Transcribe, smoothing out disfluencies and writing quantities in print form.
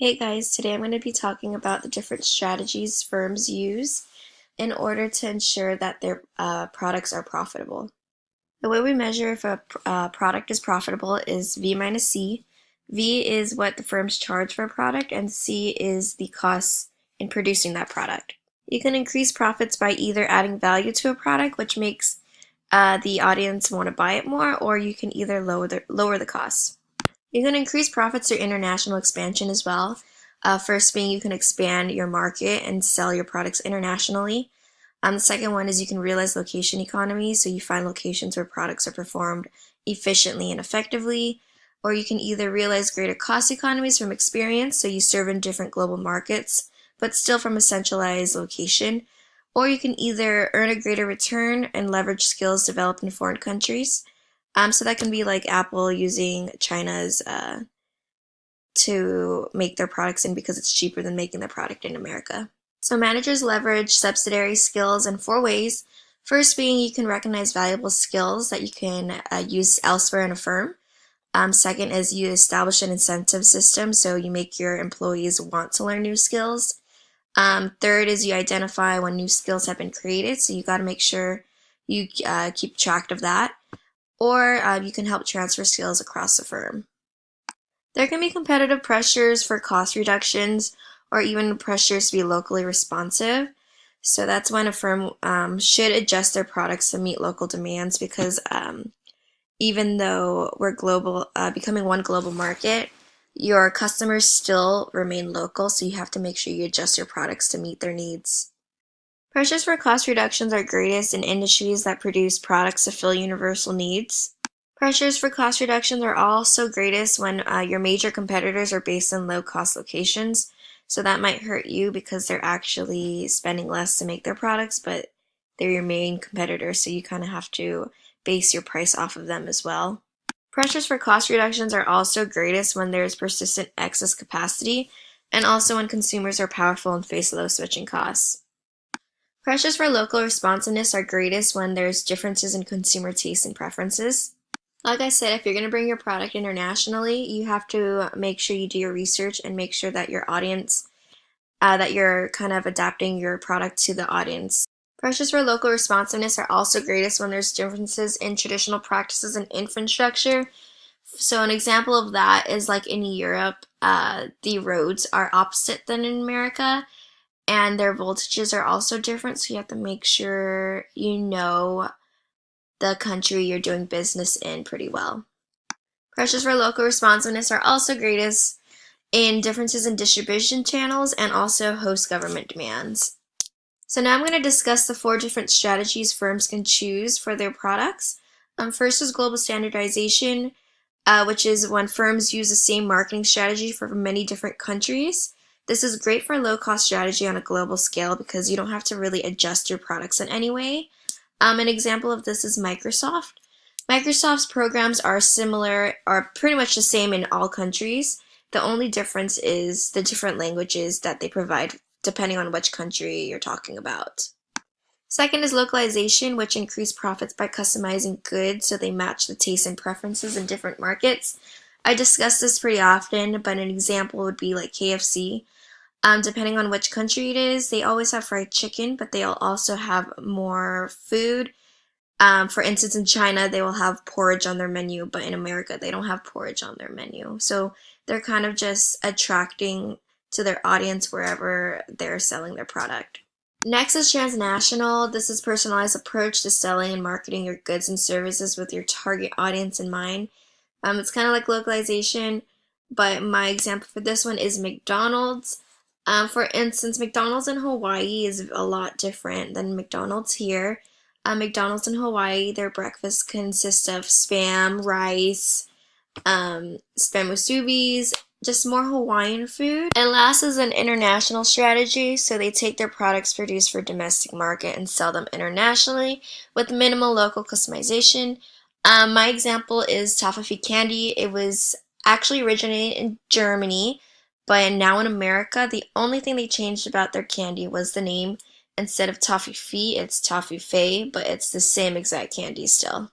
Hey guys, today I'm going to be talking about the different strategies firms use in order to ensure that their products are profitable. The way we measure if a product is profitable is V minus C. V is what the firms charge for a product, and C is the costs in producing that product. You can increase profits by either adding value to a product, which makes the audience want to buy it more, or you can either lower the costs. You can increase profits through international expansion as well. First being you can expand your market and sell your products internationally. The second one is you can realize location economy, so you find locations where products are performed efficiently and effectively. Or you can either realize greater cost economies from experience, so you serve in different global markets, but still from a centralized location. Or you can either earn a greater return and leverage skills developed in foreign countries. So that can be like Apple using China's to make their products in because it's cheaper than making the product in America. So managers leverage subsidiary skills in four ways. First being you can recognize valuable skills that you can use elsewhere in a firm. Second is you establish an incentive system, so you make your employees want to learn new skills. Third is you identify when new skills have been created, so you got to make sure you keep track of that. Or you can help transfer skills across the firm. There can be competitive pressures for cost reductions or even pressures to be locally responsive. So that's when a firm should adjust their products to meet local demands because even though we're global, becoming one global market, your customers still remain local, so you have to make sure you adjust your products to meet their needs. Pressures for cost reductions are greatest in industries that produce products to fill universal needs. Pressures for cost reductions are also greatest when your major competitors are based in low-cost locations. So that might hurt you because they're actually spending less to make their products, but they're your main competitor, so you kind of have to base your price off of them as well. Pressures for cost reductions are also greatest when there is persistent excess capacity and also when consumers are powerful and face low switching costs. Pressures for local responsiveness are greatest when there's differences in consumer tastes and preferences. Like I said, if you're going to bring your product internationally, you have to make sure you do your research and make sure that your audience, that you're kind of adapting your product to the audience. Pressures for local responsiveness are also greatest when there's differences in traditional practices and infrastructure. So an example of that is like in Europe, the roads are opposite than in America, and their voltages are also different, so you have to make sure you know the country you're doing business in pretty well. Pressures for local responsiveness are also greatest in differences in distribution channels and also host government demands. So now I'm going to discuss the four different strategies firms can choose for their products. First is global standardization, which is when firms use the same marketing strategy for many different countries. This is great for low-cost strategy on a global scale because you don't have to really adjust your products in any way. An example of this is Microsoft. Microsoft's programs are pretty much the same in all countries. The only difference is the different languages that they provide depending on which country you're talking about. Second is localization, which increase profits by customizing goods so they match the tastes and preferences in different markets. I discuss this pretty often, but an example would be like KFC. Depending on which country it is, they always have fried chicken, but they'll also have more food. For instance, in China, they will have porridge on their menu, but in America, they don't have porridge on their menu. So they're kind of just attracting to their audience wherever they're selling their product. Next is transnational. This is personalized approach to selling and marketing your goods and services with your target audience in mind. It's kind of like localization, but my example for this one is McDonald's. For instance, McDonald's in Hawaii is a lot different than McDonald's here. McDonald's in Hawaii, their breakfast consists of spam, rice, spam musubis, just more Hawaiian food. And last is an international strategy, so they take their products produced for domestic market and sell them internationally with minimal local customization. My example is toffee candy. It was actually originated in Germany, but now in America, the only thing they changed about their candy was the name. Instead of toffee, it's toffee, but it's the same exact candy still.